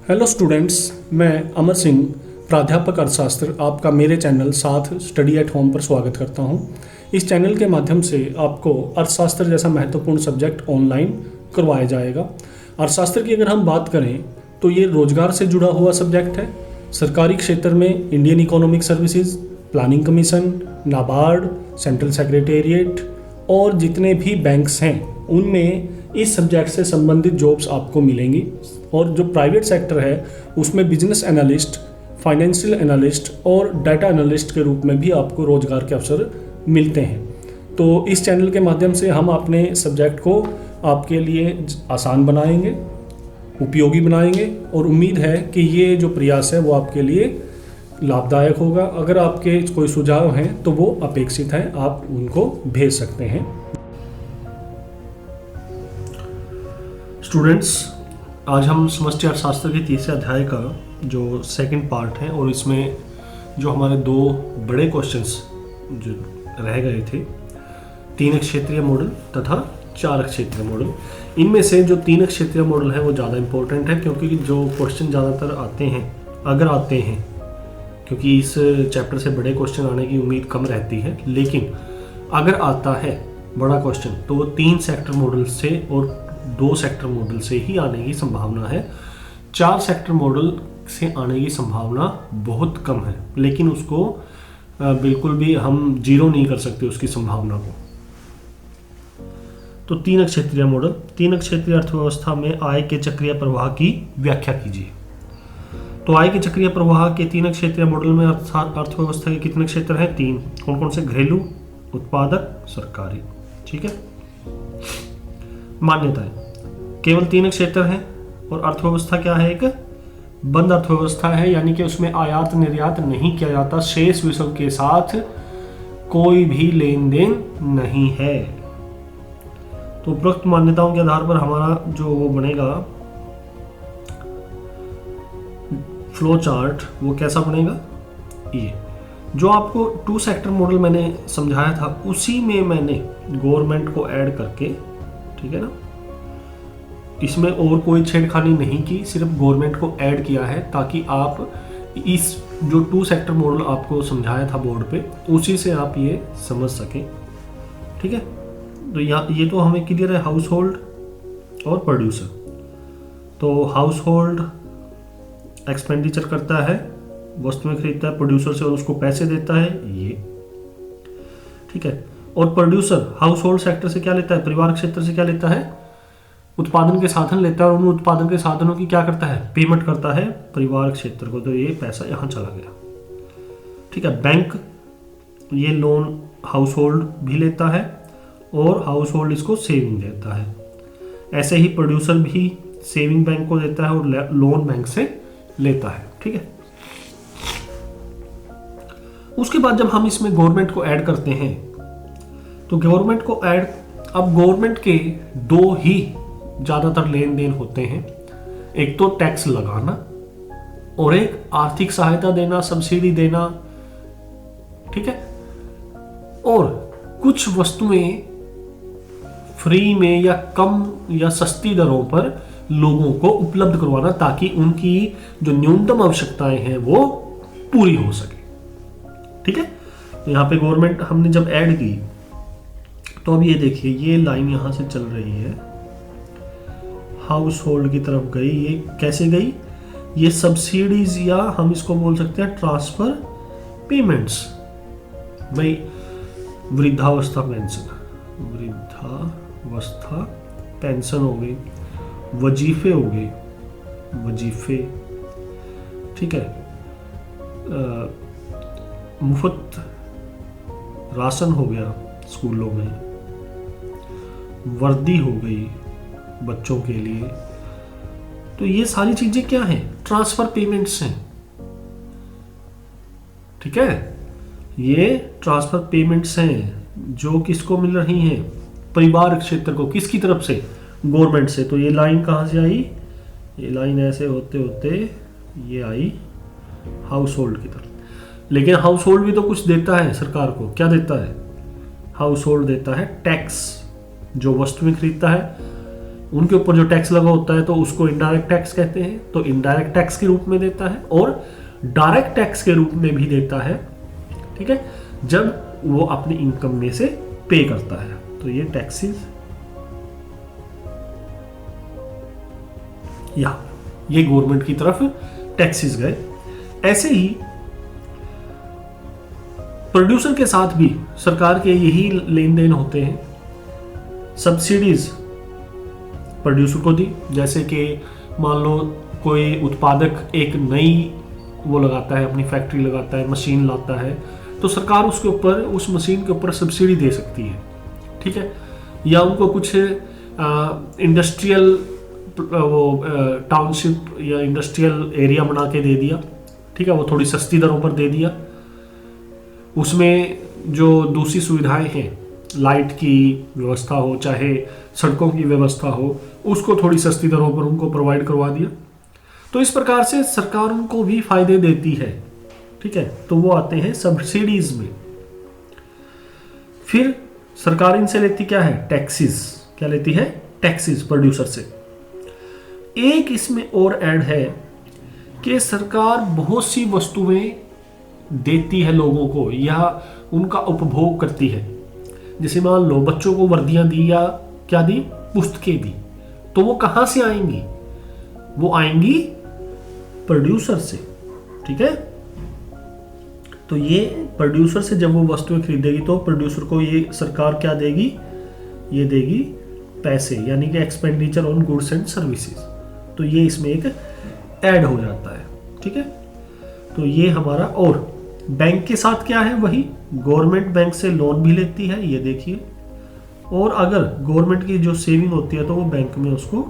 Hello students, मैं अमर सिंह, प्राध्यापक अर्थशास्त्र, आपका मेरे चैनल साथ स्टडी एट होम पर स्वागत करता हूं। इस चैनल के माध्यम से आपको अर्थशास्त्र जैसा महत्वपूर्ण सब्जेक्ट ऑनलाइन करवाया जाएगा। अर्थशास्त्र की अगर हम बात करें तो ये रोजगार से जुड़ा हुआ सब्जेक्ट है। सरकारी क्षेत्र में Indian economic services, planning commission, NABARD, central secretariat और जितने भी बैंक्स हैं उनमें इस सब्जेक्ट से संबंधित जॉब्स आपको मिलेंगी। और जो प्राइवेट सेक्टर है उसमें बिजनेस एनालिस्ट, फाइनेंशियल एनालिस्ट और डाटा एनालिस्ट के रूप में भी आपको रोजगार के अवसर मिलते हैं। तो इस चैनल के माध्यम से हम अपने सब्जेक्ट को आपके लिए आसान बनाएंगे, उपयोगी बनाएंगे और उम्मीद है कि ये जो प्रयास है वो आपके लिए लाभदायक होगा। अगर आपके कोई सुझाव हैं तो वो अपेक्षित हैं, आप उनको भेज सकते हैं। स्टूडेंट्स, आज हम समष्टि अर्थशास्त्र के तीसरे अध्याय का जो सेकंड पार्ट है और इसमें जो हमारे दो बड़े क्वेश्चंस जो रह गए थे, 3 क्षेत्रीय मॉडल तथा 4 क्षेत्रीय मॉडल, इनमें से जो 3 क्षेत्रीय मॉडल है वो ज़्यादा इंपॉर्टेंट है क्योंकि जो क्वेश्चन ज़्यादातर आते हैं, अगर आते हैं, क्योंकि इस चैप्टर से बड़े क्वेश्चन आने की उम्मीद कम रहती है, लेकिन अगर आता है बड़ा क्वेश्चन तो वो 3 सेक्टर मॉडल से और 2 सेक्टर मॉडल से ही आने की संभावना है। 4 सेक्टर मॉडल से आने की संभावना बहुत कम है, लेकिन उसको बिल्कुल भी हम जीरो नहीं कर सकते उसकी संभावना को। तो 3 क्षेत्रीय मॉडल, 3 क्षेत्रीय अर्थव्यवस्था में आय के चक्रीय प्रवाह की व्याख्या कीजिए। तो आय के चक्रीय प्रवाह के 3 क्षेत्रीय मॉडल में अर्थव्यवस्था के कितने क्षेत्र हैं? 3। कौन कौन से? घरेलू, उत्पादक, सरकारी। ठीक है। मान्यताएं केवल 3 क्षेत्र हैं और अर्थव्यवस्था क्या है? एक बंद अर्थव्यवस्था है, यानी कि उसमें आयात निर्यात नहीं किया जाता, शेष विश्व के साथ कोई भी लेन देन नहीं है। तो उपरोक्त मान्यताओं के आधार पर हमारा जो वो बनेगा फ्लो चार्ट, वो कैसा बनेगा? ये जो आपको 2 सेक्टर मॉडल मैंने समझाया था उसी में मैंने गवर्नमेंट को ऐड करके, ठीक है ना, इसमें और कोई छेड़खानी नहीं की, सिर्फ गवर्नमेंट को ऐड किया है ताकि आप इस जो 2 सेक्टर मॉडल आपको समझाया था बोर्ड पे, उसी से आप ये समझ सकें। ठीक है। तो ये तो हमें क्लियर है, हाउस होल्ड और प्रोड्यूसर। तो हाउस होल्ड एक्सपेंडिचर करता है, वस्तुएं खरीदता है प्रोड्यूसर से और उसको पैसे देता है, ये ठीक है। और प्रोड्यूसर हाउस होल्ड सेक्टर से क्या लेता है? परिवार क्षेत्र से क्या लेता है? उत्पादन के साधन लेता है और उन उत्पादन के साधनों की क्या करता है? पेमेंट करता है परिवार क्षेत्र को। तो ये पैसा यहाँ चला गया। ठीक है। बैंक ये लोन हाउस होल्ड भी लेता है और हाउस होल्ड इसको सेविंग देता है। ऐसे ही प्रोड्यूसर भी सेविंग बैंक को देता है और लोन बैंक से लेता है। ठीक है। उसके बाद जब हम इसमें गवर्नमेंट को ऐड करते हैं तो गवर्नमेंट को ऐड, अब गवर्नमेंट के 2 ही ज्यादातर लेन देन होते हैं, एक तो टैक्स लगाना और एक आर्थिक सहायता देना, सब्सिडी देना। ठीक है। और कुछ वस्तुएं फ्री में या कम या सस्ती दरों पर लोगों को उपलब्ध करवाना ताकि उनकी जो न्यूनतम आवश्यकताएं हैं वो पूरी हो सके। ठीक है। तो यहाँ पे गवर्नमेंट हमने जब ऐड की तो अब ये देखिए, ये लाइन यहाँ से चल रही है, हाउस होल्ड की तरफ गई। ये कैसे गई? ये सब्सिडीज या हम इसको बोल सकते हैं ट्रांसफर पेमेंट्स। भाई वृद्धावस्था पेंशन, वृद्धावस्था पेंशन हो गई, वजीफे हो गए, वजीफे, ठीक है, मुफ्त राशन हो गया स्कूलों में, वर्दी हो गई बच्चों के लिए। तो ये सारी चीजें क्या हैं? ट्रांसफर पेमेंट्स हैं। ठीक है। ये ट्रांसफर पेमेंट्स हैं जो किसको मिल रही हैं? परिवार क्षेत्र को। किसकी तरफ से? गवर्नमेंट से। तो ये लाइन कहां से आई? ये लाइन ऐसे होते होते ये आई हाउस होल्ड की तरफ। लेकिन हाउस होल्ड भी तो कुछ देता है सरकार को। क्या देता है? हाउस होल्ड देता है टैक्स, जो वस्तुएं खरीदता है उनके ऊपर जो टैक्स लगा होता है तो उसको इनडायरेक्ट टैक्स कहते हैं, तो इनडायरेक्ट टैक्स के रूप में देता है और डायरेक्ट टैक्स के रूप में भी देता है, ठीक है, जब वो अपनी इनकम में से पे करता है। तो ये टैक्सेस, या ये गवर्नमेंट की तरफ टैक्सेस गए। ऐसे ही प्रोड्यूसर के साथ भी सरकार के यही लेन देन होते हैं। सब्सिडीज प्रोड्यूसर को दी, जैसे कि मान लो कोई उत्पादक एक नई वो लगाता है, अपनी फैक्ट्री लगाता है, मशीन लाता है, तो सरकार उसके ऊपर, उस मशीन के ऊपर सब्सिडी दे सकती है, ठीक है। या उनको कुछ इंडस्ट्रियल वो टाउनशिप या इंडस्ट्रियल एरिया बना के दे दिया, ठीक है, वो थोड़ी सस्ती दरों पर दे दिया। उसमें जो दूसरी सुविधाएं हैं, लाइट की व्यवस्था हो चाहे सड़कों की व्यवस्था हो, उसको थोड़ी सस्ती दरों पर उनको प्रोवाइड करवा दिया। तो इस प्रकार से सरकार उनको भी फायदे देती है, ठीक है। तो वो आते हैं सब्सिडीज में। फिर सरकार इनसे लेती क्या है? टैक्सेस। क्या लेती है? टैक्सेस प्रोड्यूसर से। एक इसमें और ऐड है कि सरकार बहुत सी वस्तुएं देती है लोगों को या उनका उपभोग करती है। जैसे मान लो बच्चों को वर्दियां दी या क्या दी, पुस्तकें दी, तो वो कहां से आएंगी? वो आएंगी प्रोड्यूसर से, ठीक है। तो ये प्रोड्यूसर से जब वो वस्तुएं खरीदेगी तो प्रोड्यूसर को ये सरकार क्या देगी? ये देगी पैसे, यानी कि expenditure on goods and services. तो ये इसमें एक ऐड हो जाता है, ठीक है। तो ये हमारा, और बैंक के साथ क्या है? वही गवर्नमेंट बैंक से लोन भी लेती है, ये देखिए। और अगर गवर्नमेंट की जो सेविंग होती है तो वो बैंक में उसको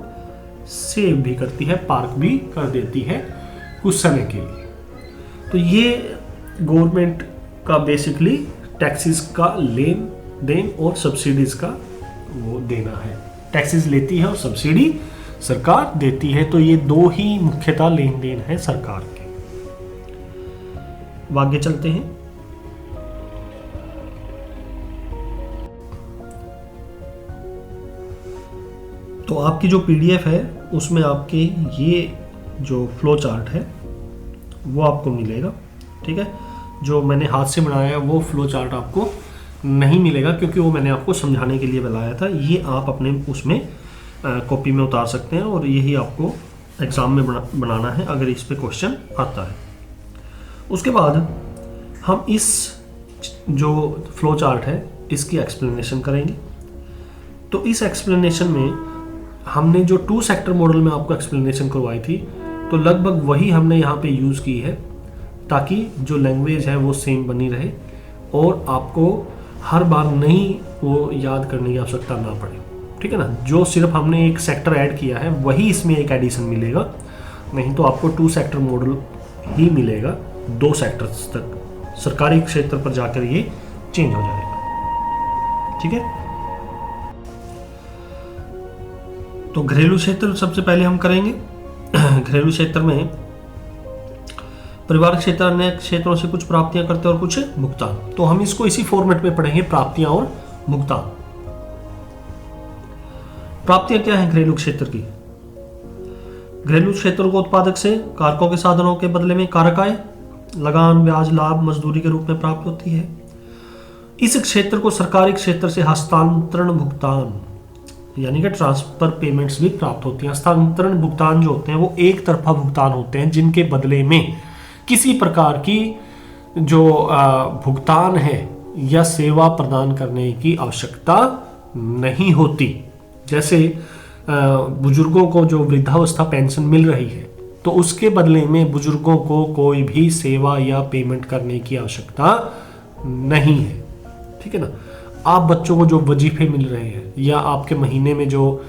सेव भी करती है, पार्क भी कर देती है कुछ समय के लिए। तो ये गवर्नमेंट का बेसिकली टैक्सेस का लेन देन और सब्सिडीज का वो देना है। टैक्सेस लेती है और सब्सिडी सरकार देती है। तो ये दो ही मुख्यतः लेन देन है सरकार के। आगे चलते हैं। तो आपकी जो पीडीएफ है उसमें आपके ये जो फ्लो चार्ट है वो आपको मिलेगा, ठीक है। जो मैंने हाथ से बनाया है वो फ्लो चार्ट आपको नहीं मिलेगा, क्योंकि वो मैंने आपको समझाने के लिए बनाया था। ये आप अपने उसमें कॉपी में उतार सकते हैं और यही आपको एग्ज़ाम में बनाना है अगर इस पे क्वेश्चन आता है। उसके बाद हम इस जो फ्लो चार्ट है इसकी एक्सप्लेनेशन करेंगे। तो इस एक्सप्लेनेशन में हमने जो 2 सेक्टर मॉडल में आपको एक्सप्लेनेशन करवाई थी, तो लगभग वही हमने यहाँ पे यूज़ की है, ताकि जो लैंग्वेज है वो सेम बनी रहे और आपको हर बार नई वो याद करने की आवश्यकता ना पड़े, ठीक है ना। जो सिर्फ हमने एक सेक्टर ऐड किया है वही इसमें एक एडिशन मिलेगा, नहीं तो आपको 2 सेक्टर मॉडल ही मिलेगा। 2 सेक्टर्स तक सरकारी क्षेत्र पर जाकर ये चेंज हो जाएगा, ठीक है। तो घरेलू क्षेत्र सबसे पहले हम करेंगे। घरेलू क्षेत्र में परिवार क्षेत्र अन्य क्षेत्रों से कुछ प्राप्तियां करते हैं और कुछ भुगतान। तो हम इसको इसी फॉर्मेट में पढ़ेंगे, प्राप्तियां और भुगतान। प्राप्तियां क्या है घरेलू क्षेत्र की? घरेलू क्षेत्र को उत्पादक से कारकों के साधनों के बदले में कारक आय, लगान, ब्याज, लाभ, मजदूरी के रूप में प्राप्त होती है। इस क्षेत्र को सरकारी क्षेत्र से हस्तांतरण भुगतान यानी कि ट्रांसफर पेमेंट्स भी प्राप्त होती हैं। हस्तांतरण भुगतान जो होते हैं वो एक तरफा भुगतान होते हैं, जिनके बदले में किसी प्रकार की जो भुगतान है या सेवा प्रदान करने की आवश्यकता नहीं होती। जैसे बुजुर्गों को जो वृद्धावस्था पेंशन मिल रही है, तो उसके बदले में बुजुर्गों को कोई भी सेवा या पेमेंट करने की आवश्यकता नहीं है, ठीक है ना। आप बच्चों को जो वजीफे मिल रहे हैं या आपके महीने में जो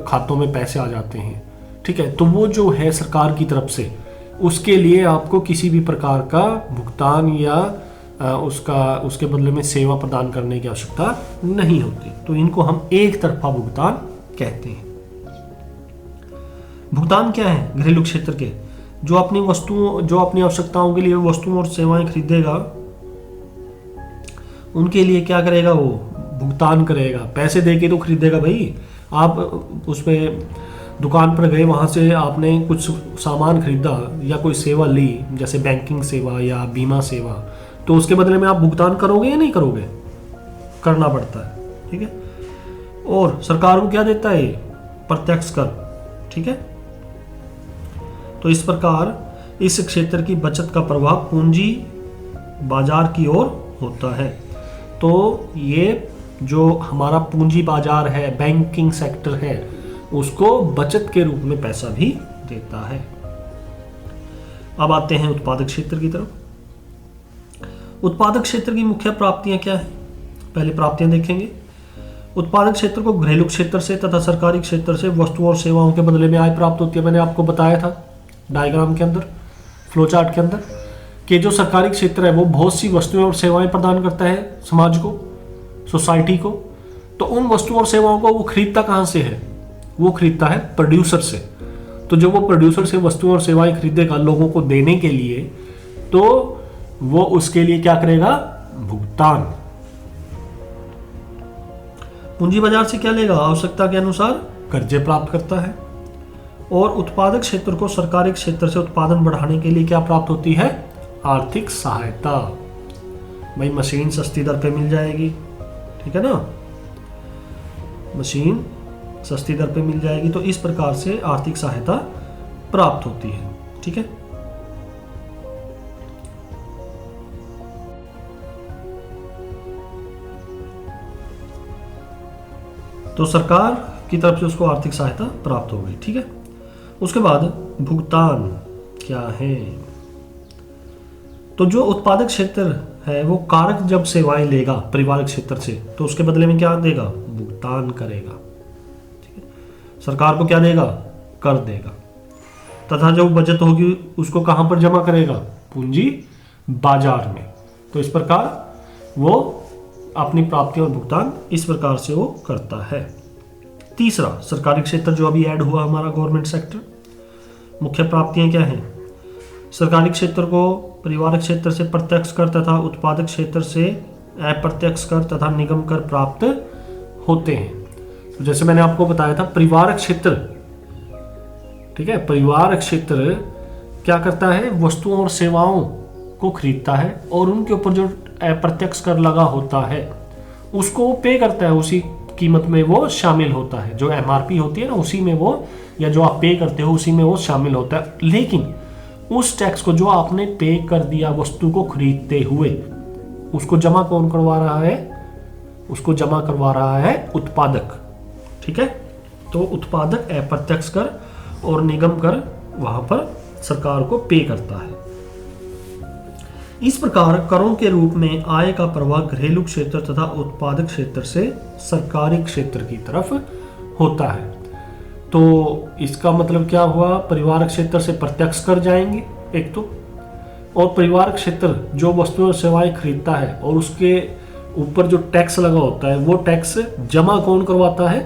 खातों में पैसे आ जाते हैं, ठीक है, तो वो जो है सरकार की तरफ से, उसके लिए आपको किसी भी प्रकार का भुगतान या उसके बदले में सेवा प्रदान करने की आवश्यकता नहीं होती। तो इनको हम एक तरफा भुगतान कहते हैं। भुगतान क्या है घरेलू क्षेत्र के? जो अपनी आवश्यकताओं के लिए वस्तुओं और सेवाएं खरीदेगा, उनके लिए क्या करेगा? वो भुगतान करेगा। पैसे दे के तो खरीदेगा भाई, आप उसमें दुकान पर गए, वहाँ से आपने कुछ सामान खरीदा या कोई सेवा ली, जैसे बैंकिंग सेवा या बीमा सेवा, तो उसके बदले में आप भुगतान करोगे या नहीं करोगे? करना पड़ता है, ठीक है। और सरकार को क्या देता है? प्रत्यक्ष कर, ठीक है। तो इस प्रकार इस क्षेत्र की बचत का प्रभाव पूंजी बाजार की ओर होता है। तो ये जो हमारा पूंजी बाजार है, बैंकिंग सेक्टर है, उसको बचत के रूप में पैसा भी देता है। अब आते हैं उत्पादक क्षेत्र की तरफ। उत्पादक क्षेत्र की मुख्य प्राप्तियां क्या है? पहले प्राप्तियां देखेंगे। उत्पादक क्षेत्र को घरेलू क्षेत्र से तथा सरकारी क्षेत्र से वस्तुओं और सेवाओं के बदले में आय प्राप्त होती है। मैंने आपको बताया था डायग्राम के अंदर, फ्लो चार्ट के अंदर, कि जो सरकारी क्षेत्र है वो बहुत सी वस्तुएं और सेवाएं प्रदान करता है समाज को, सोसाइटी को। तो उन वस्तुओं और सेवाओं को वो खरीदता कहाँ से है? वो खरीदता है प्रोड्यूसर से। तो जब वो प्रोड्यूसर से वस्तुएं और सेवाएं खरीदेगा लोगों को देने के लिए, तो वो उसके लिए क्या करेगा? भुगतान। पूंजी बाजार से क्या लेगा? आवश्यकता के अनुसार कर्जे प्राप्त करता है। और उत्पादक क्षेत्र को सरकारी क्षेत्र से उत्पादन बढ़ाने के लिए क्या प्राप्त होती है? आर्थिक सहायता। भाई मशीन सस्ती दर पे मिल जाएगी, ठीक है ना, मशीन सस्ती दर पे मिल जाएगी, तो इस प्रकार से आर्थिक सहायता प्राप्त होती है, ठीक है। तो सरकार की तरफ से उसको आर्थिक सहायता प्राप्त हो गई, ठीक है। उसके बाद भुगतान क्या है? तो जो उत्पादक क्षेत्र है वो कारक जब सेवाएं लेगा परिवारक क्षेत्र से, तो उसके बदले में क्या देगा? भुगतान करेगा, ठीक है। सरकार को क्या देगा? कर देगा। तथा जो बचत होगी उसको कहां पर जमा करेगा? पूंजी बाजार में। तो इस प्रकार वो अपनी प्राप्ति और भुगतान इस प्रकार से वो करता है। तीसरा, सरकारी क्षेत्र जो अभी ऐड हुआ हमारा, गवर्नमेंट सेक्टर। मुख्य प्राप्तियां क्या हैं? सरकारी क्षेत्र को परिवारक क्षेत्र से प्रत्यक्ष कर तथा उत्पादक क्षेत्र से अप्रत्यक्ष कर तथा निगम कर प्राप्त होते हैं। तो जैसे मैंने आपको बताया था, परिवारक क्षेत्र, ठीक है, परिवारक क्षेत्र क्या करता है? वस्तुओं और सेवाओं को खरीदता है और उनके ऊपर जो अप्रत्यक्ष कर लगा होता है उसको वो पे करता है, उसी कीमत में वो शामिल होता है। जो एमआरपी होती है ना, उसी में वो, या जो आप पे करते हो उसी में वो शामिल होता है। लेकिन उस टैक्स को जो आपने पे कर दिया वस्तु को खरीदते हुए, उसको जमा कौन करवा रहा है? उसको जमा करवा रहा है उत्पादक, ठीक है। तो उत्पादक अप्रत्यक्ष कर और निगम कर वहां पर सरकार को पे करता है। इस प्रकार करों के रूप में आय का प्रवाह घरेलू क्षेत्र तथा उत्पादक क्षेत्र से सरकारी क्षेत्र की तरफ होता है। तो इसका मतलब क्या हुआ? परिवारक क्षेत्र से प्रत्यक्ष कर जाएंगे एक तो, और परिवारक क्षेत्र जो वस्तुएं और सेवाएं खरीदता है और उसके ऊपर जो टैक्स लगा होता है वो टैक्स जमा कौन करवाता है?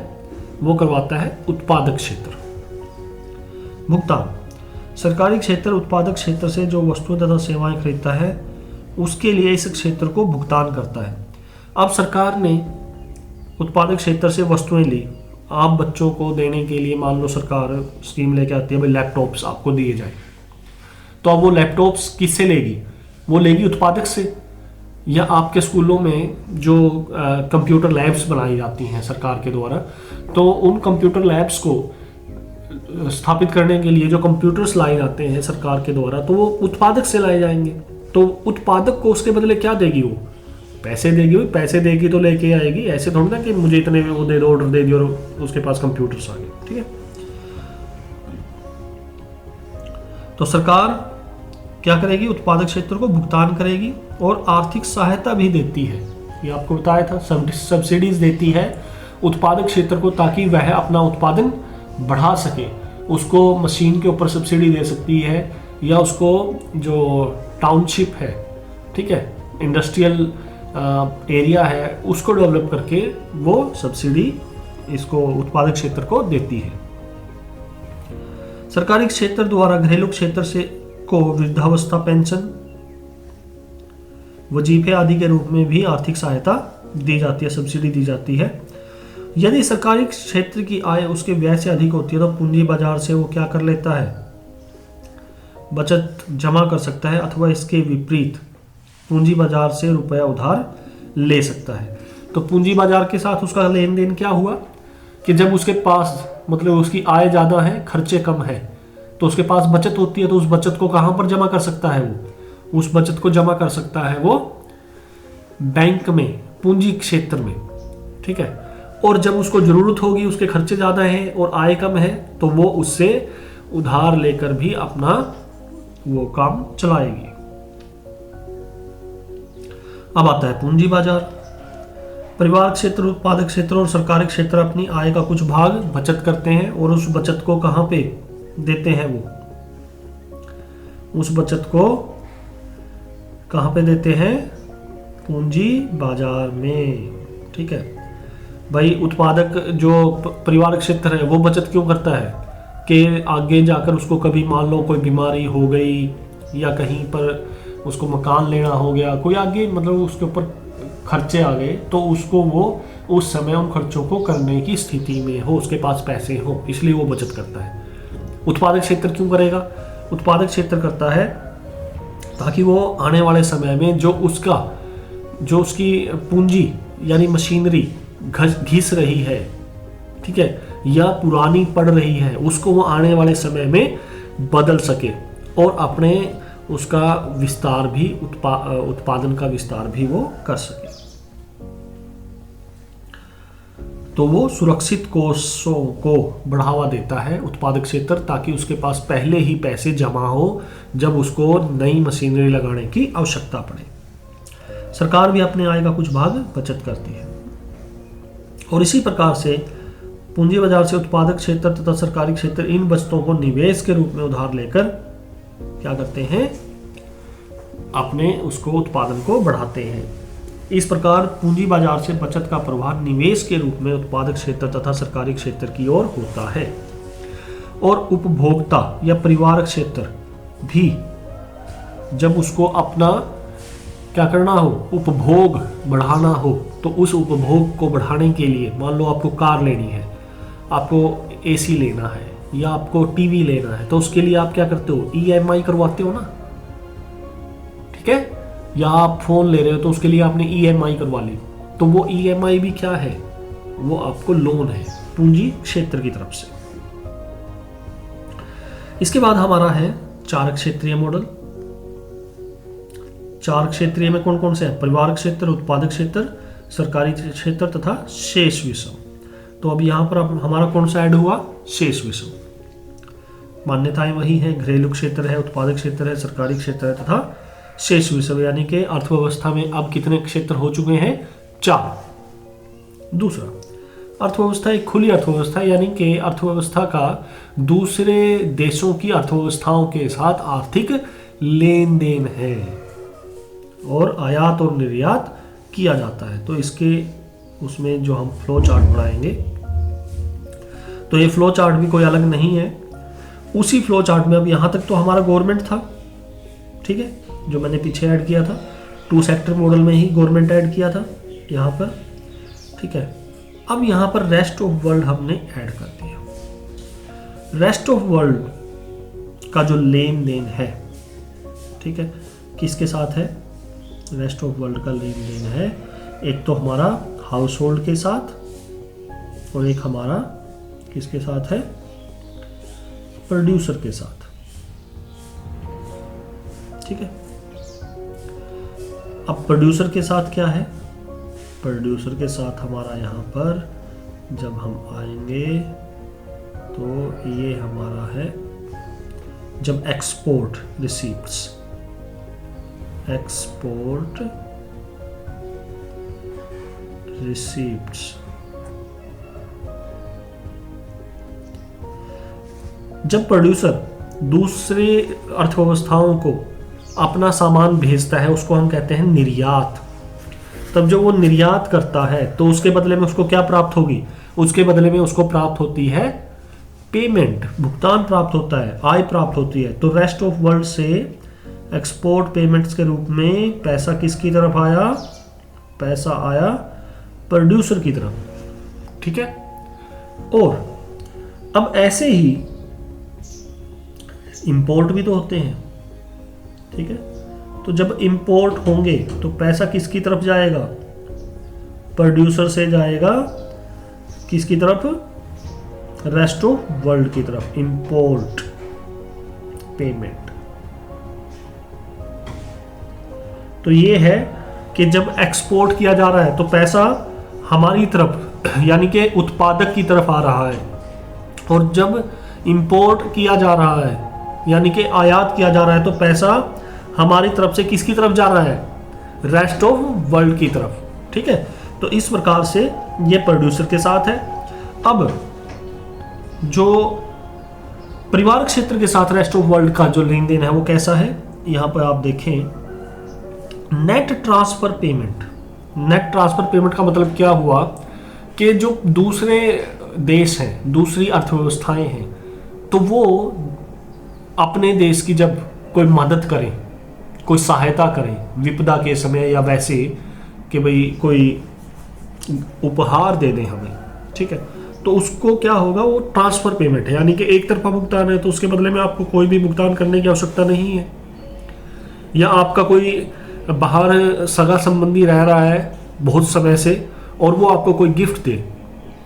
वो करवाता है उत्पादक क्षेत्र। भुगतान, सरकारी क्षेत्र उत्पादक क्षेत्र से जो वस्तुएं तथा सेवाएं खरीदता है उसके लिए इस क्षेत्र को भुगतान करता है। अब सरकार ने उत्पादक क्षेत्र से वस्तुएं ली, आप बच्चों को देने के लिए मान लो सरकार स्कीम लेके आती है, भाई लैपटॉप्स आपको दिए जाए, तो अब वो लैपटॉप्स किससे लेगी? वो लेगी उत्पादक से। या आपके स्कूलों में जो कंप्यूटर लैब्स बनाई जाती हैं सरकार के द्वारा, तो उन कंप्यूटर लैब्स को स्थापित करने के लिए जो कंप्यूटर्स लाए जाते हैं सरकार के द्वारा, तो वो उत्पादक से लाए जाएंगे। तो उत्पादक को उसके बदले क्या देगी? वो पैसे देगी। वो पैसे देगी तो लेके आएगी, ऐसे थोड़ी ना कि मुझे इतने वो दे दो, ऑर्डर दे दियो और उसके पास कंप्यूटर्स आ गए, ठीक है। तो सरकार क्या करेगी? उत्पादक क्षेत्र को भुगतान करेगी और आर्थिक सहायता भी देती है। ये आपको बताया था, सब्सिडीज देती है उत्पादक क्षेत्र को ताकि वह अपना उत्पादन बढ़ा सके। उसको मशीन के ऊपर सब्सिडी दे सकती है, या उसको जो टाउनशिप है, ठीक है, इंडस्ट्रियल एरिया है, उसको डेवलप करके वो सब्सिडी इसको उत्पादक क्षेत्र को देती है। सरकारी क्षेत्र द्वारा घरेलू क्षेत्र से को वृद्धावस्था पेंशन, वजीफे आदि के रूप में भी आर्थिक सहायता दी जाती है, सब्सिडी दी जाती है। यदि सरकारी क्षेत्र की आय उसके व्यय से अधिक होती है तो पूंजी बाजार से वो क्या कर लेता है, बचत जमा कर सकता है, अथवा इसके विपरीत पूंजी बाजार से रुपया उधार ले सकता है। तो पूंजी बाजार के साथ उसका लेन देन क्या हुआ कि जब उसके पास मतलब उसकी आय ज़्यादा है, खर्चे कम है, तो उसके पास बचत होती है, तो उस बचत को कहाँ पर जमा कर सकता है वो, उस बचत को जमा कर सकता है वो बैंक में, पूंजी क्षेत्र में, ठीक है। और जब उसको जरूरत होगी, उसके खर्चे ज़्यादा हैं और आय कम है, तो वो उससे उधार लेकर भी अपना वो काम चलाएगी। अब आता है पूंजी बाजार। परिवार क्षेत्र, उत्पादक क्षेत्र और सरकारी क्षेत्र अपनी आय का कुछ भाग बचत करते हैं और उस बचत को कहां पे देते हैं, वो उस बचत को कहां पे देते हैं, पूंजी बाजार में, ठीक है भाई। उत्पादक जो परिवार क्षेत्र है वो बचत क्यों करता है कि आगे जाकर उसको कभी मान लो कोई बीमारी हो गई या कहीं पर उसको मकान लेना हो गया, कोई आगे मतलब उसके ऊपर खर्चे आ गए, तो उसको वो उस समय उन खर्चों को करने की स्थिति में हो, उसके पास पैसे हो, इसलिए वो बचत करता है। उत्पादक क्षेत्र क्यों करेगा, उत्पादक क्षेत्र करता है ताकि वो आने वाले समय में जो उसकी पूंजी यानी मशीनरी घिस रही है, ठीक है, या पुरानी पड़ रही है, उसको वो आने वाले समय में बदल सके और अपने उसका विस्तार भी उत्पादन का विस्तार भी वो कर सके। तो वो सुरक्षित कोषों को बढ़ावा देता है उत्पादक क्षेत्र, ताकि उसके पास पहले ही पैसे जमा हो जब उसको नई मशीनरी लगाने की आवश्यकता पड़े। सरकार भी अपने आय का कुछ भाग बचत करती है और इसी प्रकार से पूंजी बाजार से उत्पादक क्षेत्र तथा सरकारी क्षेत्र इन बचतों को निवेश के रूप में उधार लेकर क्या करते हैं, अपने उसको उत्पादन को बढ़ाते हैं। इस प्रकार पूंजी बाजार से बचत का प्रवाह निवेश के रूप में उत्पादक क्षेत्र तथा सरकारी क्षेत्र की ओर होता है और उपभोक्ता या परिवार क्षेत्र भी जब उसको अपना क्या करना हो, उपभोग बढ़ाना हो, तो उस उपभोग को बढ़ाने के लिए मान लो आपको कार लेनी है, आपको एसी लेना है या आपको टीवी लेना है, तो उसके लिए आप क्या करते हो, ईएमआई करवाते हो ना, ठीक है, या आप फोन ले रहे हो तो उसके लिए आपने ईएमआई करवा ली, तो वो ईएमआई भी क्या है, वो आपको लोन है पूंजी क्षेत्र की तरफ से। इसके बाद हमारा है चार क्षेत्रीय मॉडल। चार क्षेत्रीय में कौन कौन से हैं, परिवार क्षेत्र, उत्पादक क्षेत्र, सरकारी क्षेत्र तथा शेष विषम। तो अब यहां पर हमारा कौन सा ऐड हुआ, शेष विषम। मान्यताएं वही हैं, घरेलू क्षेत्र है, उत्पादक क्षेत्र है, सरकारी क्षेत्र है तथा शेष विषम, यानी कि अर्थव्यवस्था में अब कितने क्षेत्र हो चुके हैं, 4। दूसरा, अर्थव्यवस्था एक खुली अर्थव्यवस्था, यानी कि अर्थव्यवस्था का दूसरे देशों की अर्थव्यवस्थाओं के साथ आर्थिक लेन देन है और आयात और निर्यात किया जाता है। तो इसके उसमें जो हम फ्लो चार्ट बनाएंगे, तो ये फ्लो चार्ट भी कोई अलग नहीं है, उसी फ्लो चार्ट में अब यहाँ तक तो हमारा गवर्नमेंट था, ठीक है, जो मैंने पीछे ऐड किया था, 2 सेक्टर मॉडल में ही गवर्नमेंट ऐड किया था यहाँ पर, ठीक है। अब यहाँ पर रेस्ट ऑफ वर्ल्ड हमने ऐड कर दिया। रेस्ट ऑफ वर्ल्ड का जो लेन देन है, ठीक है, किसके साथ है, रेस्ट ऑफ वर्ल्ड का लेन देन है एक तो हमारा हाउस होल्ड के साथ और एक हमारा किसके साथ है, प्रोड्यूसर के साथ, ठीक है। अब प्रोड्यूसर के साथ क्या है, प्रोड्यूसर के साथ हमारा यहाँ पर जब हम आएंगे तो ये हमारा है जब एक्सपोर्ट रिसीप्ट्स, एक्सपोर्ट रिसीप्ट्स, जब प्रोड्यूसर दूसरे अर्थव्यवस्थाओं को अपना सामान भेजता है उसको हम कहते हैं निर्यात। तब जब वो निर्यात करता है तो उसके बदले में उसको क्या प्राप्त होगी, उसके बदले में उसको प्राप्त होती है पेमेंट, भुगतान प्राप्त होता है, आय प्राप्त होती है। तो रेस्ट ऑफ वर्ल्ड से एक्सपोर्ट पेमेंट्स के रूप में पैसा किसकी तरफ आया, पैसा आया प्रोड्यूसर की तरफ। ठीक है। और अब ऐसे ही इंपोर्ट भी तो होते हैं, ठीक है। तो जब इंपोर्ट होंगे तो पैसा किसकी तरफ जाएगा? प्रोड्यूसर से जाएगा किसकी तरफ? रेस्ट ऑफ वर्ल्ड की तरफ। Import payment. तो ये है कि जब एक्सपोर्ट किया जा रहा है तो पैसा हमारी तरफ यानी कि उत्पादक की तरफ आ रहा है, और जब इंपोर्ट किया जा रहा है यानी कि आयात किया जा रहा है तो पैसा हमारी तरफ से किसकी तरफ जा रहा है? रेस्ट ऑफ वर्ल्ड की तरफ, ठीक है। तो इस प्रकार से ये प्रोड्यूसर के साथ है। अब जो परिवार क्षेत्र के साथ रेस्ट ऑफ वर्ल्ड का जो लेन देन है वो कैसा है? यहां पर आप देखें, net transfer payment. Net transfer payment का मतलब क्या हुआ कि जो दूसरे देश हैं, दूसरी अर्थव्यवस्थाएं हैं, तो वो अपने देश की जब कोई मदद करें, कोई सहायता करें विपदा के समय, या वैसे कि भाई कोई उपहार दे दें हमें, ठीक है, तो उसको क्या होगा? वो ट्रांसफर पेमेंट है, यानी कि एक तरफा भुगतान है, तो उसके बदले में आपको कोई भी भुगतान करने की आवश्यकता नहीं है। या आपका कोई बाहर सगा संबंधी रह रहा है बहुत समय से और वो आपको कोई गिफ्ट दे,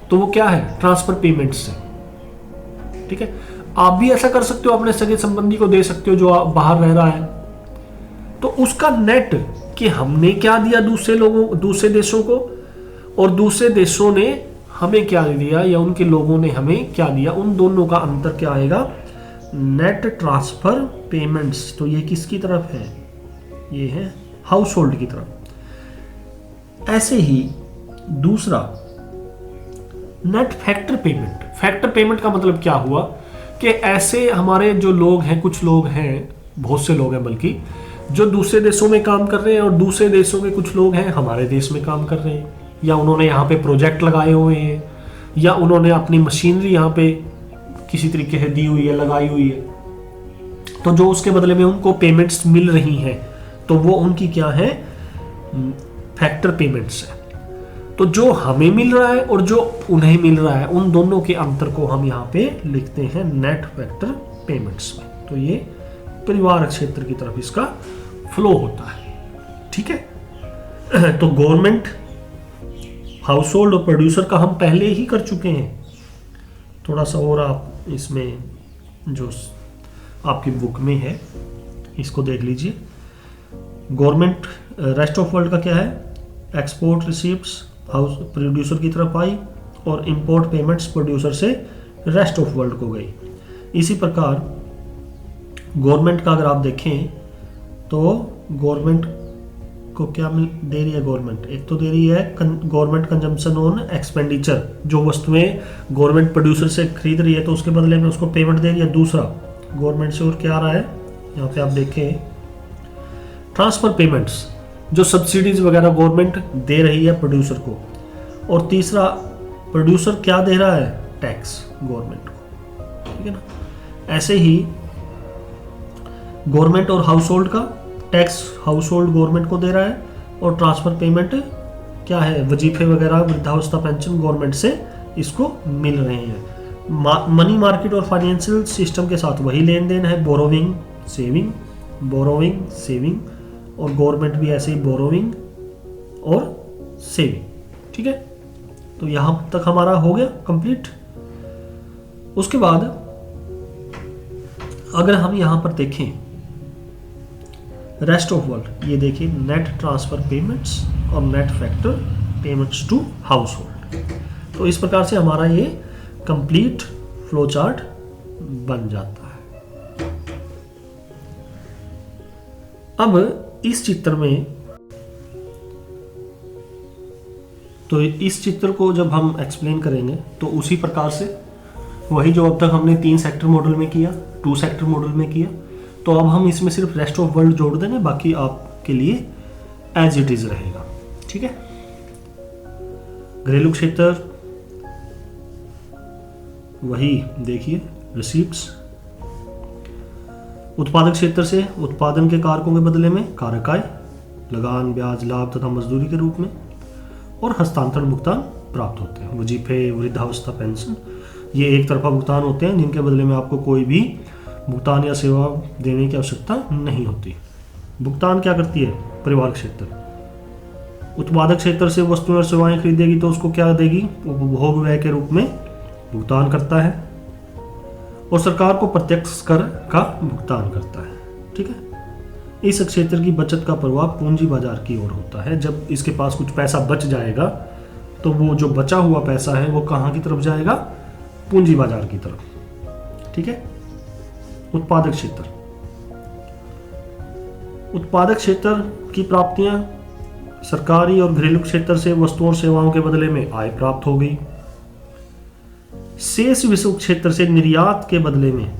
तो वो क्या है? ट्रांसफर पेमेंट से, ठीक है। आप भी ऐसा कर सकते हो, अपने सगे संबंधी को दे सकते हो जो आप बाहर रह रहा है, तो उसका नेट कि हमने क्या दिया दूसरे देशों को, और दूसरे देशों ने हमें क्या दिया, या उनके लोगों ने हमें क्या दिया, उन दोनों का अंतर क्या आएगा? Net transfer payments. तो ये किसकी तरफ है? ये है हाउस होल्ड की तरफ। ऐसे ही दूसरा net factor payment. Factor payment का मतलब क्या हुआ कि ऐसे हमारे जो लोग हैं, कुछ लोग हैं, बहुत से लोग हैं बल्कि, जो दूसरे देशों में काम कर रहे हैं, और दूसरे देशों के कुछ लोग हैं हमारे देश में काम कर रहे हैं, या उन्होंने यहाँ पे प्रोजेक्ट लगाए हुए हैं, या उन्होंने अपनी मशीनरी यहाँ पे किसी तरीके से दी हुई है, लगाई हुई है, तो जो उसके बदले में उनको पेमेंट्स मिल रही हैं, तो वो उनकी क्या है? फैक्टर पेमेंट्स है। तो जो हमें मिल रहा है और जो उन्हें मिल रहा है, उन दोनों के अंतर को हम यहाँ पे लिखते हैं नेट फैक्टर पेमेंट्स में। तो ये परिवार क्षेत्र की तरफ इसका फ्लो होता है, ठीक है। तो गवर्नमेंट, हाउस होल्ड और प्रोड्यूसर का हम पहले ही कर चुके हैं। थोड़ा सा और आप इसमें जो आपकी बुक में है इसको देख लीजिए। गवर्नमेंट रेस्ट ऑफ वर्ल्ड का क्या है? एक्सपोर्ट रिसीप्ट्स हाउस प्रोड्यूसर की तरफ आई, और इंपोर्ट पेमेंट्स प्रोड्यूसर से रेस्ट ऑफ वर्ल्ड को गई। इसी प्रकार गवर्नमेंट का अगर आप देखें तो गवर्नमेंट को क्या दे रही है? गवर्नमेंट एक तो दे रही है गवर्नमेंट कंजम्पशन ऑन एक्सपेंडिचर, जो वस्तुएं गवर्नमेंट प्रोड्यूसर से खरीद रही है तो उसके बदले में उसको पेमेंट दे रही है। दूसरा गवर्नमेंट से और क्या आ रहा है? यहाँ पे आप देखें ट्रांसफर पेमेंट्स, जो सब्सिडीज वगैरह गवर्नमेंट दे रही है प्रोड्यूसर को। और तीसरा प्रोड्यूसर क्या दे रहा है? टैक्स गवर्नमेंट को, ठीक है ना। ऐसे ही गवर्नमेंट और हाउस होल्ड का टैक्स हाउस होल्ड गवर्नमेंट को दे रहा है, और ट्रांसफर पेमेंट क्या है? वजीफे वगैरह, वृद्धावस्था पेंशन गवर्नमेंट से इसको मिल रहे हैं। मनी मार्केट और फाइनेंशियल सिस्टम के साथ वही लेन देन है, बोरोविंग सेविंग, बोरोविंग सेविंग, और गवर्नमेंट भी ऐसे ही बोरोविंग और सेविंग, ठीक है। तो यहां तक हमारा हो गया कंप्लीट। उसके बाद अगर हम यहां पर देखें रेस्ट ऑफ वर्ल्ड, ये देखिए नेट ट्रांसफर पेमेंट्स और net factor payments to household. तो इस प्रकार से हमारा ये कंप्लीट फ्लो चार्ट बन जाता है। अब इस चित्र में, तो इस चित्र को जब हम एक्सप्लेन करेंगे तो उसी प्रकार से वही जो अब तक हमने 3 सेक्टर मॉडल में किया, 2 सेक्टर मॉडल में किया, तो अब हम इसमें सिर्फ रेस्ट ऑफ वर्ल्ड जोड़ देंगे, बाकी आपके लिए एज इट इज रहेगा, ठीक है। घरेलू क्षेत्र वही देखिए रिसीप्ट्स। उत्पादक क्षेत्र से उत्पादन के कारकों के बदले में कारक आय, लगान, ब्याज, लाभ तथा मजदूरी के रूप में, और हस्तांतरण भुगतान प्राप्त होते हैं। वजीफे, वृद्धावस्था पेंशन, ये एक तरफा भुगतान होते हैं जिनके बदले में आपको कोई भी भुगतान या सेवा देने की आवश्यकता नहीं होती। भुगतान क्या करती है परिवार क्षेत्र? उत्पादक क्षेत्र से वस्तुएं और सेवाएं खरीदेगी तो उसको क्या देगी? उपभोग व्यय के रूप में भुगतान करता है। और सरकार को प्रत्यक्ष कर का भुगतान करता है। ठीक है, इस क्षेत्र की बचत का प्रभाव पूंजी बाजार की ओर होता है। जब इसके पास कुछ पैसा बच जाएगा तो वो जो बचा हुआ पैसा है वो कहाँ की तरफ जाएगा? पूंजी बाजार की तरफ। ठीक है। उत्पादक क्षेत्र, उत्पादक क्षेत्र की प्राप्तियां सरकारी और घरेलू क्षेत्र से वस्तुओं और सेवाओं के बदले में आय प्राप्त हो गई। शेष विश्व क्षेत्र से निर्यात के बदले में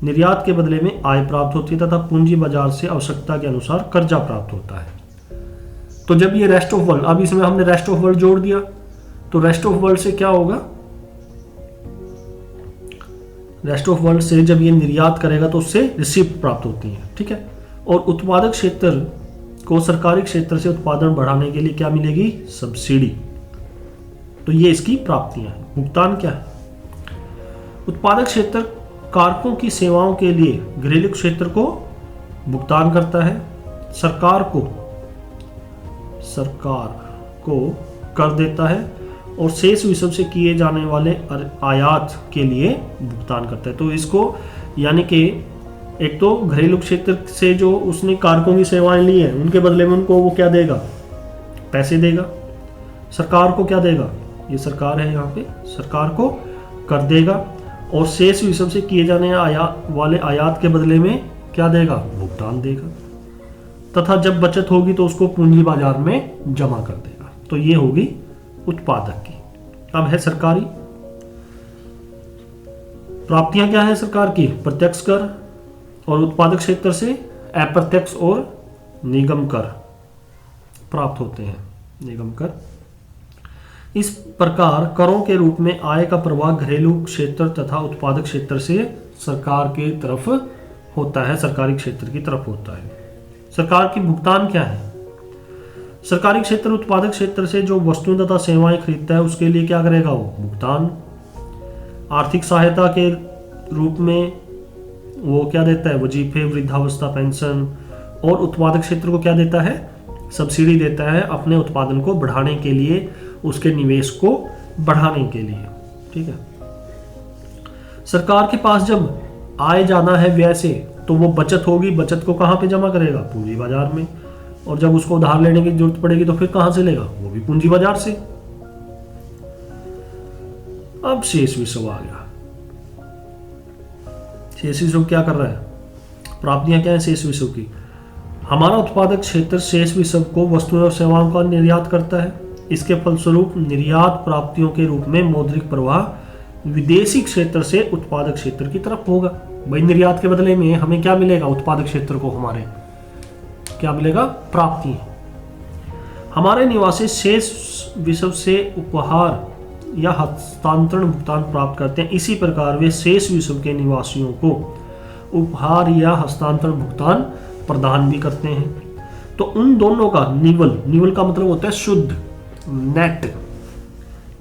निर्यात के बदले में आय प्राप्त होती है तथा पूंजी बाजार से आवश्यकता के अनुसार कर्जा प्राप्त होता है। तो जब ये रेस्ट ऑफ वर्ल्ड, अब इसमें हमने रेस्ट ऑफ वर्ल्ड जोड़ दिया तो रेस्ट ऑफ वर्ल्ड से क्या होगा? रेस्ट ऑफ वर्ल्ड से जब ये निर्यात करेगा तो उससे रिसीप्ट प्राप्त होती है। ठीक है। और उत्पादक क्षेत्र को सरकारी क्षेत्र से उत्पादन बढ़ाने के लिए क्या मिलेगी? सब्सिडी। तो ये इसकी प्राप्तियां हैं। भुगतान क्या है? उत्पादक क्षेत्र कारकों की सेवाओं के लिए घरेलू क्षेत्र को भुगतान करता है। सरकार को कर देता है और शेष विश्व से किए जाने वाले आयात के लिए भुगतान करता है। तो इसको यानी कि एक तो घरेलू क्षेत्र से जो उसने कारकों की सेवाएं ली हैं उनके बदले में उनको वो क्या देगा? पैसे देगा। सरकार को क्या देगा? ये सरकार है, यहाँ पे सरकार को कर देगा और शेष विश्व से किए जाने वाले आयात के बदले में क्या देगा? भुगतान देगा। तथा जब बचत होगी तो उसको पूंजी बाजार में जमा कर देगा। तो ये होगी उत्पादक की। अब है सरकारी प्राप्तियां। क्या है सरकार की? प्रत्यक्ष कर और उत्पादक क्षेत्र से अप्रत्यक्ष और निगम कर प्राप्त होते हैं। निगम कर। इस प्रकार करों के रूप में आय का प्रवाह घरेलू क्षेत्र तथा उत्पादक क्षेत्र से सरकार की तरफ होता है, सरकारी क्षेत्र की तरफ होता है। सरकार की भुगतान क्या है? सरकारी क्षेत्र उत्पादक क्षेत्र से जो वस्तुएं तथा सेवाएं खरीदता है उसके लिए क्या करेगा? वो भुगतान। आर्थिक सहायता के रूप में वो क्या देता है? वजीफे, वृद्धावस्था पेंशन। और उत्पादक क्षेत्र को क्या देता है? सब्सिडी देता है अपने उत्पादन को बढ़ाने के लिए, उसके निवेश को बढ़ाने के लिए। ठीक है। सरकार के पास जब आय जाना है व्यय से तो वो बचत होगी। बचत को कहां पे जमा करेगा? पूंजी बाजार में। और जब उसको उधार लेने की जरूरत पड़ेगी तो फिर कहां से लेगा? वो भी पूंजी बाजार से। अब शेष विश्व आ गया। शेष विश्व क्या कर रहा है? प्राप्तियां क्या है शेष विश्व की? हमारा उत्पादक क्षेत्र शेष विश्व को वस्तुओं और सेवाओं का निर्यात करता है। इसके फलस्वरूप निर्यात प्राप्तियों के रूप में मौद्रिक प्रवाह विदेशी क्षेत्र से उत्पादक क्षेत्र की तरफ होगा। भाई निर्यात के बदले में हमें क्या मिलेगा? उत्पादक क्षेत्र को हमारे क्या मिलेगा? प्राप्ति। हमारे निवासी शेष विश्व से उपहार या हस्तांतरण भुगतान प्राप्त करते हैं। इसी प्रकार वे शेष विश्व के निवासियों को उपहार या हस्तांतरण भुगतान प्रदान भी करते हैं। तो उन दोनों का निवल का मतलब होता है शुद्ध,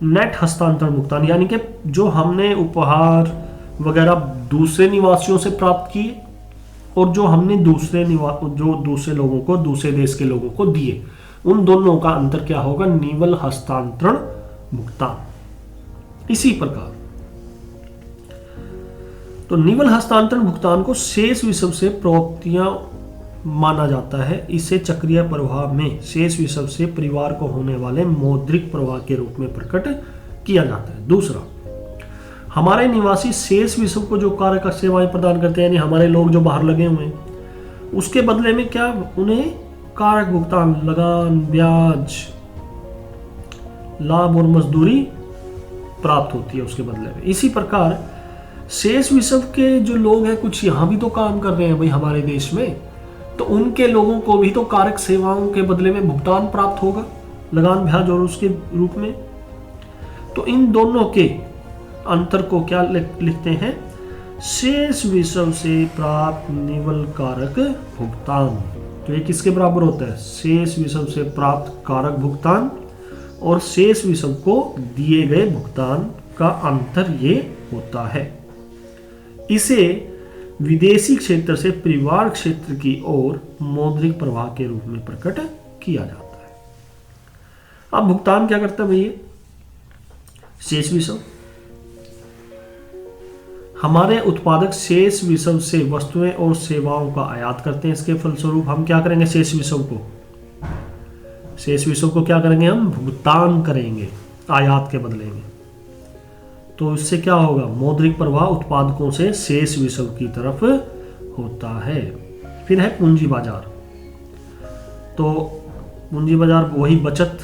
नेट हस्तांतरण भुगतान, यानी कि जो हमने उपहार वगैरह दूसरे निवासियों से प्राप्त किए और जो हमने दूसरे लोगों को, दूसरे देश के लोगों को दिए, उन दोनों का अंतर क्या होगा? निवल हस्तांतरण भुगतान। इसी प्रकार तो निवल हस्तांतरण भुगतान को शेष विश्व से प्राप्तियां माना जाता है। इसे चक्रीय प्रवाह में शेष विश्व से परिवार को होने वाले मौद्रिक प्रवाह के रूप में प्रकट किया जाता है। दूसरा, हमारे निवासी शेष विश्व को जो कारक सेवाएं प्रदान करते हैं, यानी हमारे लोग जो बाहर लगे हुए हैं, उसके बदले में क्या उन्हें कारक भुगतान, लगान, ब्याज, लाभ और मजदूरी प्राप्त होती है उसके बदले में। इसी प्रकार शेष विश्व के जो लोग हैं, कुछ यहाँ भी तो काम कर रहे हैं भाई हमारे देश में, तो उनके लोगों को भी तो कारक सेवाओं के बदले में भुगतान प्राप्त होगा, लगान, ब्याज और उसके रूप में। तो इन दोनों के अंतर को क्या लिखते हैं? शेष विश्व से प्राप्त निवल कारक भुगतान। तो ये किसके बराबर होता है? शेष विषम से प्राप्त कारक भुगतान और शेष विषम को दिए गए भुगतान का अंतर ये होता है। इसे विदेशी क्षेत्र से परिवार क्षेत्र की ओर मौद्रिक प्रवाह के रूप में प्रकट किया जाता है। अब भुगतान क्या करता है भैया? शेष विषम। हमारे उत्पादक शेष विषम से वस्तुएं और सेवाओं का आयात करते हैं। इसके फलस्वरूप हम क्या करेंगे? शेष विषम को क्या करेंगे? हम भुगतान करेंगे आयात के बदले में। तो इससे क्या होगा? मौद्रिक प्रवाह उत्पादकों से शेष विषम की तरफ होता है। फिर है पूंजी बाजार। तो पूंजी बाजार वही बचत,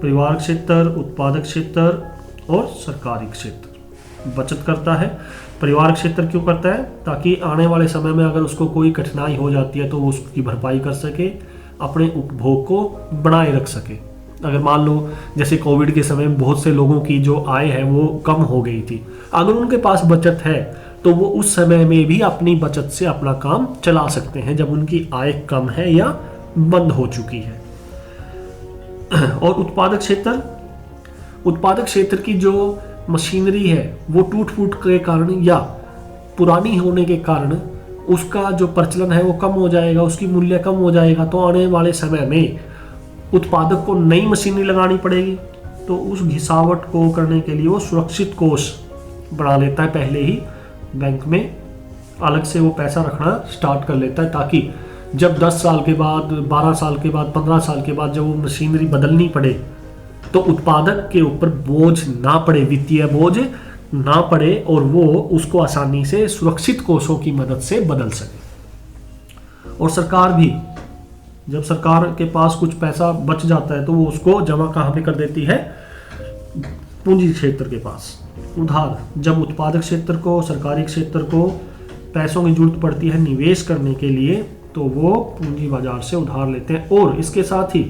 परिवार क्षेत्र, उत्पादक क्षेत्र और सरकारी क्षेत्र बचत करता है। परिवार क्षेत्र क्यों करता है? ताकि आने वाले समय में अगर उसको कोई कठिनाई हो जाती है तो वो उसकी भरपाई कर सके, अपने उपभोग को बनाए रख सके। अगर मान लो जैसे कोविड के समय में बहुत से लोगों की जो आय है वो कम हो गई थी, अगर उनके पास बचत है तो वो उस समय में भी अपनी बचत से अपना काम चला सकते हैं जब उनकी आय कम है या बंद हो चुकी है। और उत्पादक क्षेत्र की जो मशीनरी है वो टूट फूट के कारण या पुरानी होने के कारण उसका जो प्रचलन है वो कम हो जाएगा, उसकी मूल्य कम हो जाएगा। तो आने वाले समय में उत्पादक को नई मशीनरी लगानी पड़ेगी। तो उस घिसावट को करने के लिए वो सुरक्षित कोष बना लेता है, पहले ही बैंक में अलग से वो पैसा रखना स्टार्ट कर लेता है, ताकि जब 10 साल के बाद, 12 साल के बाद, 15 साल के बाद जब वो मशीनरी बदलनी पड़े तो उत्पादक के ऊपर बोझ ना पड़े, वित्तीय बोझ ना पड़े, और वो उसको आसानी से सुरक्षित कोषों की मदद से बदल सके। और सरकार भी, जब सरकार के पास कुछ पैसा बच जाता है तो वो उसको जमा कहाँ पे कर देती है? पूंजी क्षेत्र के पास, उधार। जब उत्पादक क्षेत्र को, सरकारी क्षेत्र को पैसों की जरूरत पड़ती है निवेश करने के लिए तो वो पूंजी बाजार से उधार लेते हैं। और इसके साथ ही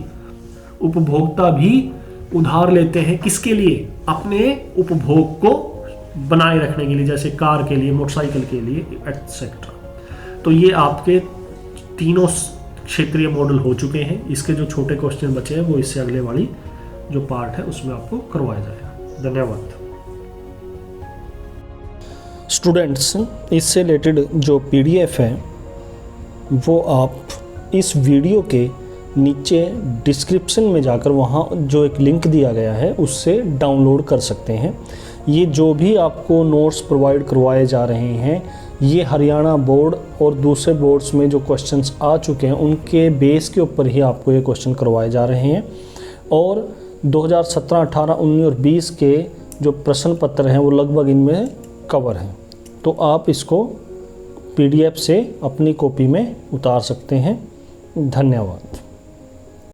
उपभोक्ता भी उधार लेते हैं। किसके लिए? अपने उपभोग को बनाए रखने के लिए, जैसे कार के लिए, मोटरसाइकिल के लिए, एटसेट्रा। तो ये आपके तीनों क्षेत्रीय मॉडल हो चुके हैं। इसके जो छोटे क्वेश्चन बचे हैं वो इससे अगले वाली जो पार्ट है उसमें आपको करवाया जाएगा। धन्यवाद। स्टूडेंट्स, इससे रिलेटेड जो पीडीएफ है वो आप इस वीडियो के नीचे डिस्क्रिप्शन में जाकर वहाँ जो एक लिंक दिया गया है उससे डाउनलोड कर सकते हैं। ये जो भी आपको नोट्स प्रोवाइड करवाए जा रहे हैं ये हरियाणा बोर्ड और दूसरे बोर्ड्स में जो क्वेश्चंस आ चुके हैं उनके बेस के ऊपर ही आपको ये क्वेश्चन करवाए जा रहे हैं। और 2017, 18, 19 और 20 के जो प्रश्न पत्र हैं वो लगभग इनमें कवर हैं। तो आप इसको पीडीएफ से अपनी कॉपी में उतार सकते हैं। धन्यवाद।